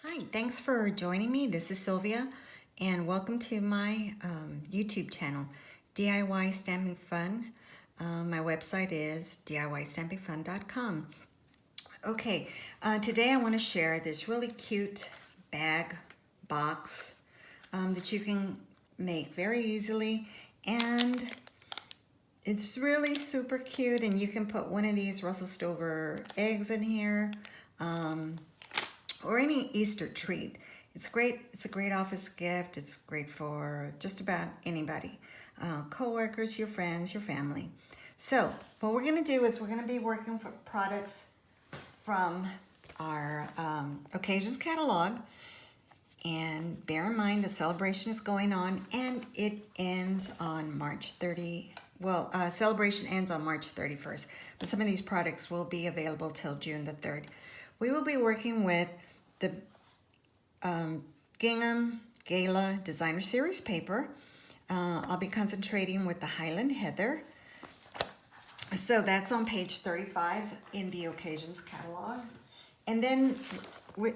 Hi, thanks for joining me. This is Sylvia, and welcome to my YouTube channel, DIY Stamping Fun. My website is DIYstampingfun.com. Okay, today I want to share this really cute bag box that you can make very easily, and it's really super cute, and you can put one of these Russell Stover eggs in here. Or any Easter treat. It's great. It's a great office gift. It's great for just about anybody. Co-workers, your friends, your family. So what we're going to do is we're going to be working for products from our occasions catalog. And bear in mind the celebration is going on and it ends on March 30. Well, celebration ends on March 31st, but some of these products will be available till June the 3rd. We will be working with the Gingham Gala Designer Series paper. I'll be concentrating with the Highland Heather. So that's on page 35 in the Occasions catalog. And then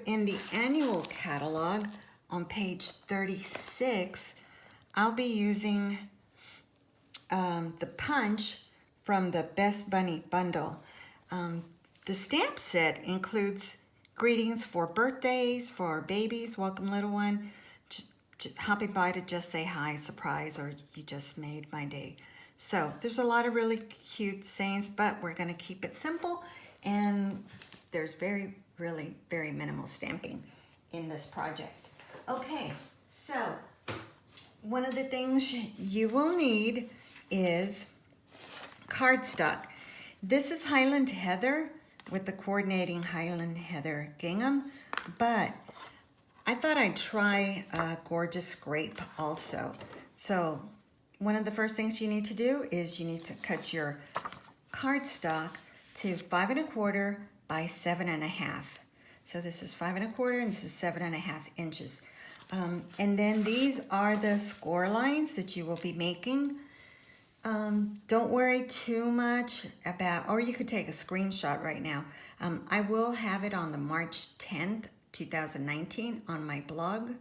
in the annual catalog on page 36, I'll be using the punch from the Best Bunny bundle. The stamp set includes greetings for birthdays, for babies, welcome little one, hopping by to just say hi, surprise, or you just made my day. So there's a lot of really cute sayings, but we're going to keep it simple, and there's very minimal stamping in this project. Okay, so one of the things you will need is cardstock. This is Highland Heather with the coordinating Highland Heather gingham, but I thought I'd try Gorgeous Grape also. So one of the first things you need to do is you need to cut your cardstock to 5 1/4 by 7 1/2. So this is 5 1/4 and this is 7 1/2 inches. And then these are the score lines that you will be making. Don't worry too much about, or you could take a screenshot right now. I will have it on the March 10th, 2019 on my blog.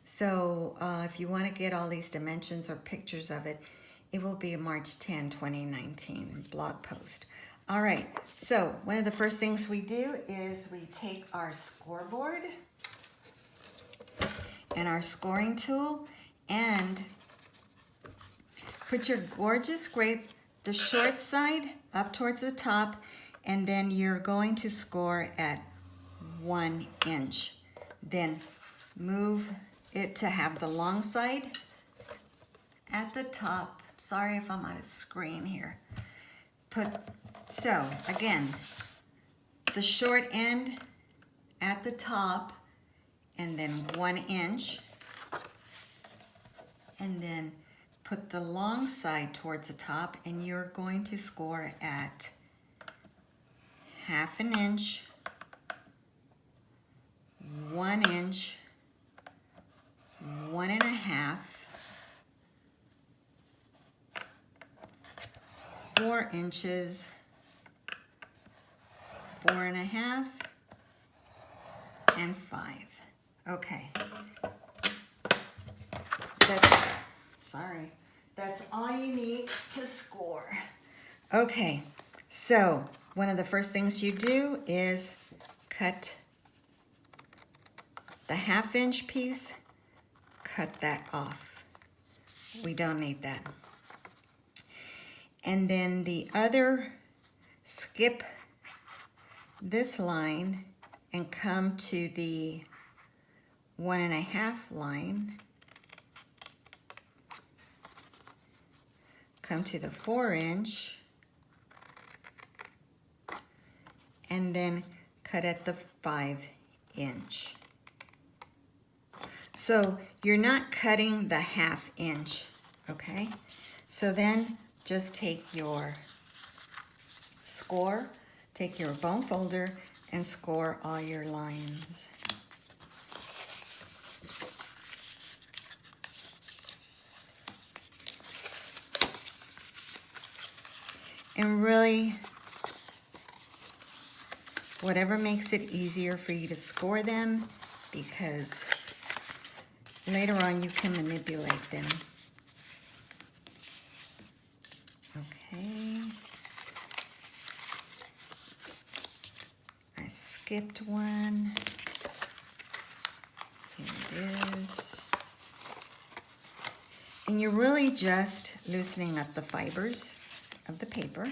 So if you want to get all these dimensions or pictures of it, it will be a March 10, 2019 blog post. All right, so one of the first things we do is we take our scoreboard and our scoring tool and put your Gorgeous Grape, the short side up towards the top, and then you're going to score at 1 inch. Then move it to have the long side at the top. Sorry if I'm on a screen here. So again, the short end at the top, and then 1 inch, and then put the long side towards the top, and you're going to score at 1/2 inch, 1 inch, 1 1/2, 4 inches, 4 1/2, and 5. Okay. That's all you need to score. Okay, so one of the first things you do is cut the 1/2 inch piece, cut that off. We don't need that. And then the other, skip this line and come to the 1 1/2 line. Come to the 4 inch, and then cut at the 5 inch. So you're not cutting the 1/2 inch, okay? So then just take your score, take your bone folder, and score all your lines. And really, whatever makes it easier for you to score them, because later on you can manipulate them. Okay. I skipped one. Here it is. And you're really just loosening up the fibers of the paper.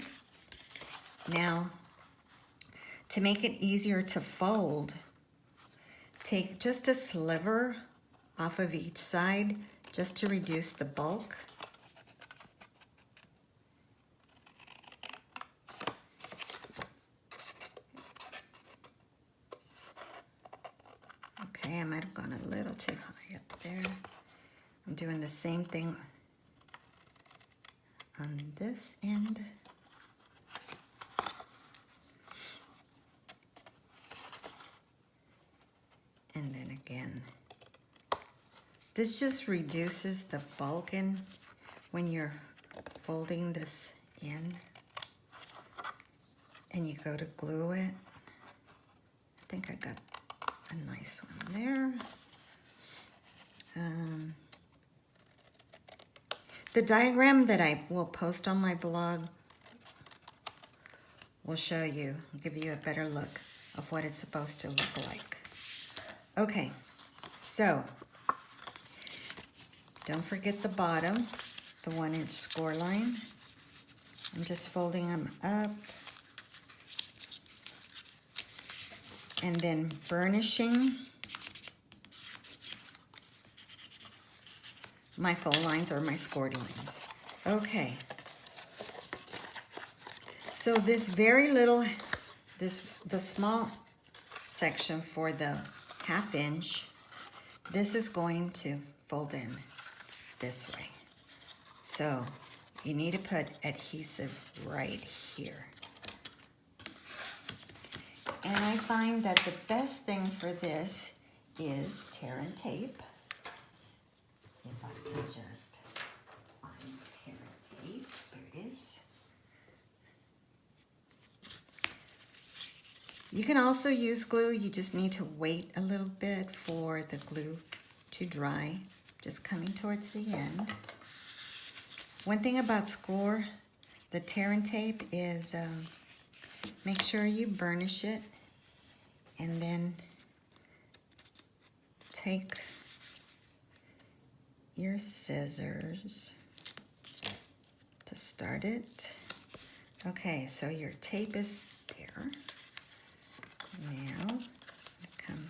Now, to make it easier to fold, take just a sliver off of each side just to reduce the bulk. Okay, I might have gone a little too high up there. I'm doing the same thing on this end. And then again. This just reduces the bulk in when you're folding this in. And you go to glue it. I think I got a nice one there. The diagram that I will post on my blog will show you, give you a better look of what it's supposed to look like. Okay, so don't forget the bottom, the 1-inch score line. I'm just folding them up and then burnishing my fold lines or my scored lines. Okay. So this very little, the small section for the 1/2 inch, this is going to fold in this way. So you need to put adhesive right here. And I find that the best thing for this is tear and tape. If I can just find tear and tape, there it is. You can also use glue, you just need to wait a little bit for the glue to dry, just coming towards the end. One thing about score, the tear and tape is make sure you burnish it and then take your scissors to start it. Okay, so your tape is there. Now, come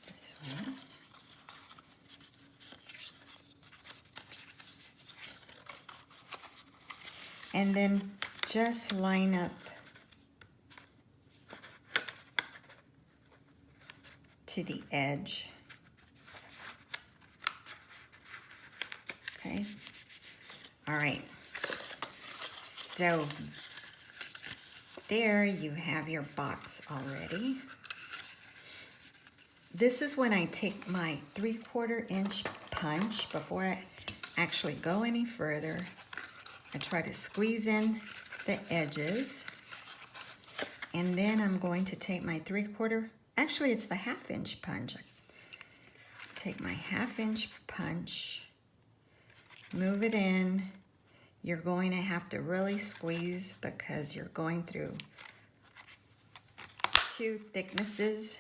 this way. And then just line up to the edge. Okay. All right. So there you have your box already. This is when I take my 3/4 inch punch before I actually go any further. I try to squeeze in the edges. And then I'm going to take my 3/4, actually it's the 1/2 inch punch. Take my 1/2 inch punch, move it in. You're going to have to really squeeze because you're going through 2 thicknesses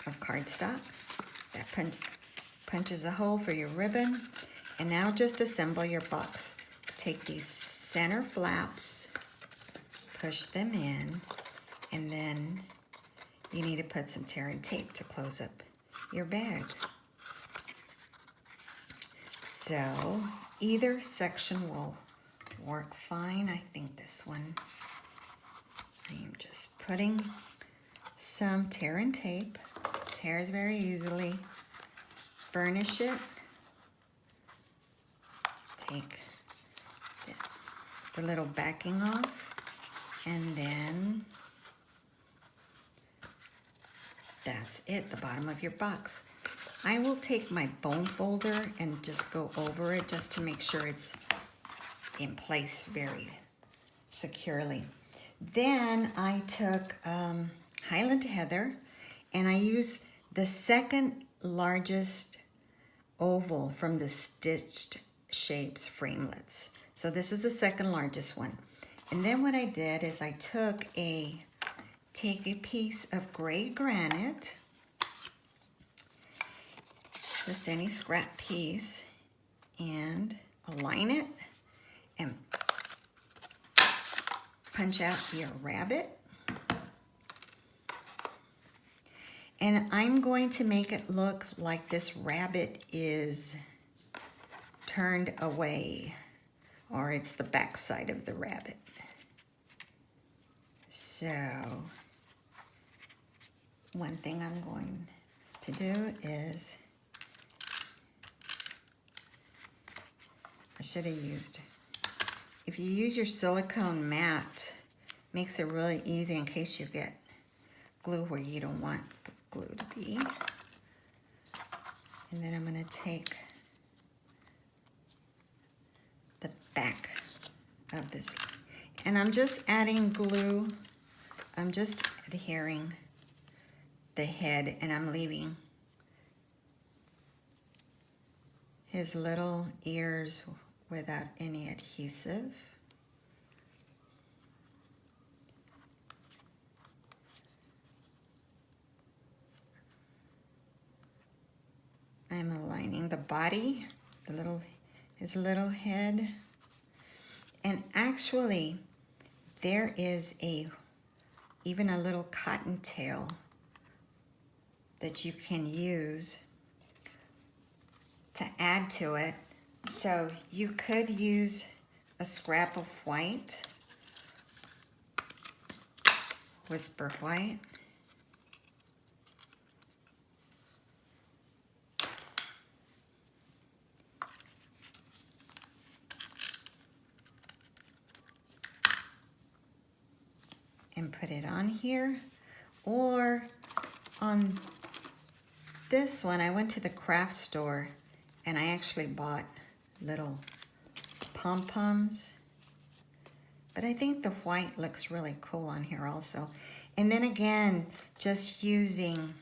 of cardstock. That punches a hole for your ribbon. And now just assemble your box. Take these center flaps, push them in, and then you need to put some tear and tape to close up your bag. So either section will work fine. I think this one, I'm just putting some tear and tape. Tears very easily. Burnish it. Take the little backing off, and then that's it, the bottom of your box. I will take my bone folder and just go over it just to make sure it's in place very securely. Then I took Highland Heather, And I use the second largest oval from the Stitched Shapes framelits. So this is the second largest one. And then what I did is I take a piece of gray granite, just any scrap piece, and align it and punch out your rabbit. And I'm going to make it look like this rabbit is turned away, or it's the back side of the rabbit. So one thing I'm going to do is, I should have used, if you use your silicone mat, makes it really easy in case you get glue where you don't want the glue to be. And then I'm going to take the back of this, and I'm just adding glue. I'm just adhering the head, and I'm leaving his little ears without any adhesive. I'm aligning the body, his little head. And actually, there is even a little cottontail that you can use to add to it. So you could use a scrap of white, Whisper White. And put it on here. Or on this one, I went to the craft store and I actually bought little pom-poms. But I think the white looks really cool on here also. And then again, just using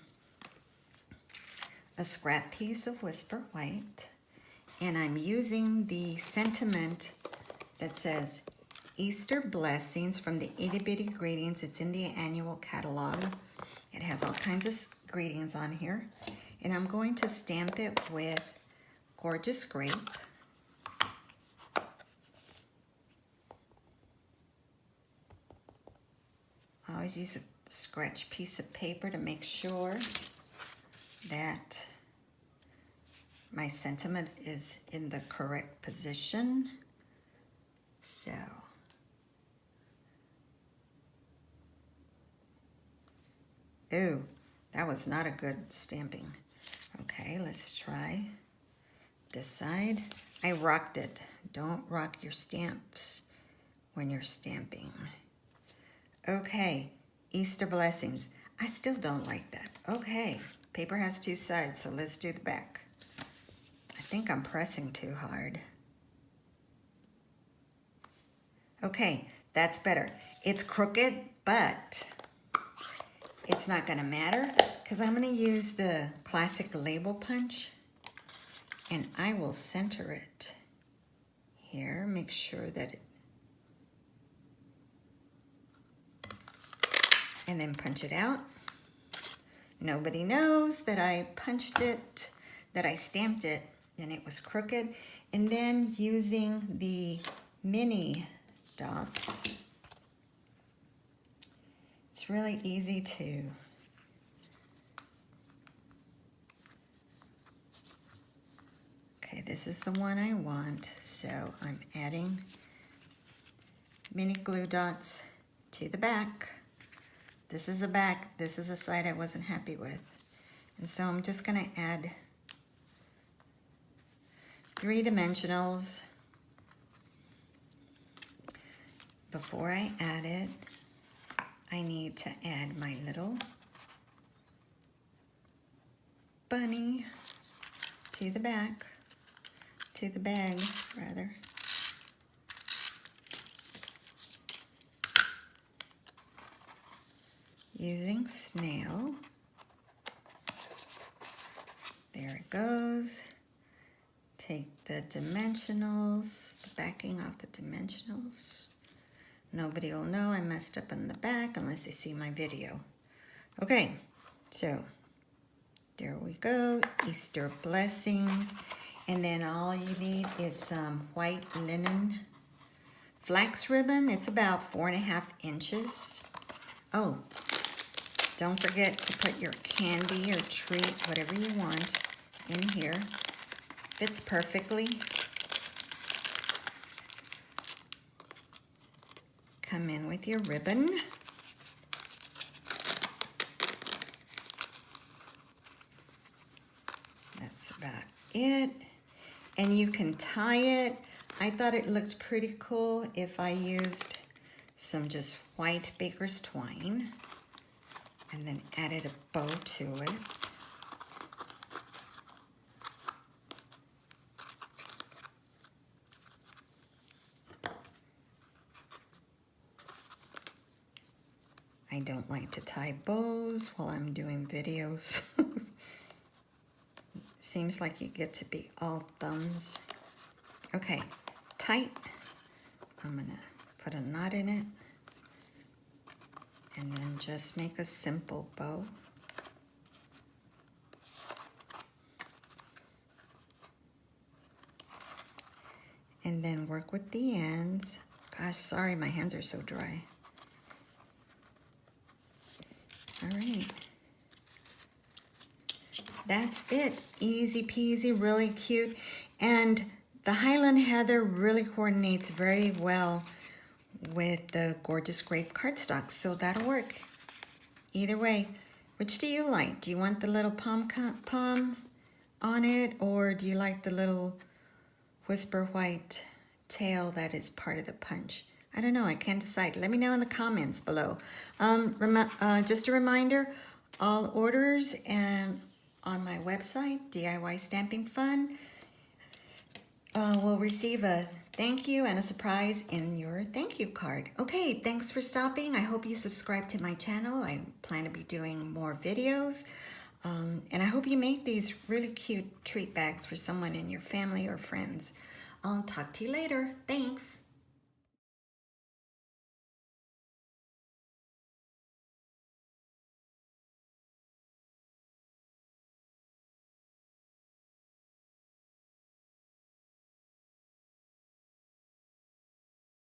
a scrap piece of Whisper White. And I'm using the sentiment that says Easter Blessings from the Itty Bitty Greetings. It's in the annual catalog. It has all kinds of greetings on here. And I'm going to stamp it with Gorgeous Grape. I always use a scratch piece of paper to make sure that my sentiment is in the correct position. So, ooh, that was not a good stamping. Okay, let's try this side. I rocked it. Don't rock your stamps when you're stamping. Okay, Easter Blessings. I still don't like that. Okay, paper has two sides, so let's do the back. I think I'm pressing too hard. Okay, that's better. It's crooked, but it's not gonna matter because I'm gonna use the classic label punch and I will center it here, make sure that it, and then punch it out. Nobody knows that I punched it, that I stamped it, and it was crooked. And then using the mini dots, it's really easy to okay, this is the one I want, so I'm adding mini glue dots to the back. This is the back, this is the side I wasn't happy with. And so I'm just gonna add 3 dimensionals. Before I add it, I need to add my little bunny to the back, to the bag rather. Using snail. it goes. Take the dimensionals, the backing off the dimensionals. Nobody will know I messed up in the back unless they see my video. Okay, so there we go, Easter blessings. And then all you need is some white linen flax ribbon. It's about 4.5 inches. Oh, don't forget to put your candy or treat, whatever you want, in here. Fits perfectly. Come in with your ribbon. That's about it. And you can tie it. I thought it looked pretty cool if I used some just white baker's twine and then added a bow to it. I don't like to tie bows while I'm doing videos. Seems like you get to be all thumbs. Okay, tight. I'm gonna put a knot in it and then just make a simple bow. And then work with the ends. Gosh, sorry, my hands are so dry. All right. That's it. Easy peasy, really cute. And the Highland Heather really coordinates very well with the Gorgeous Grape cardstock, so that'll work. Either way, which do you like? Do you want the little pom on it, or do you like the little whisper white tail that is part of the punch? I don't know, I can't decide. Let me know in the comments below. Just a reminder, all orders and on my website, DIY Stamping Fun, will receive a thank you and a surprise in your thank you card. Okay, thanks for stopping. I hope you subscribe to my channel. I plan to be doing more videos. And I hope you make these really cute treat bags for someone in your family or friends. I'll talk to you later. Thanks.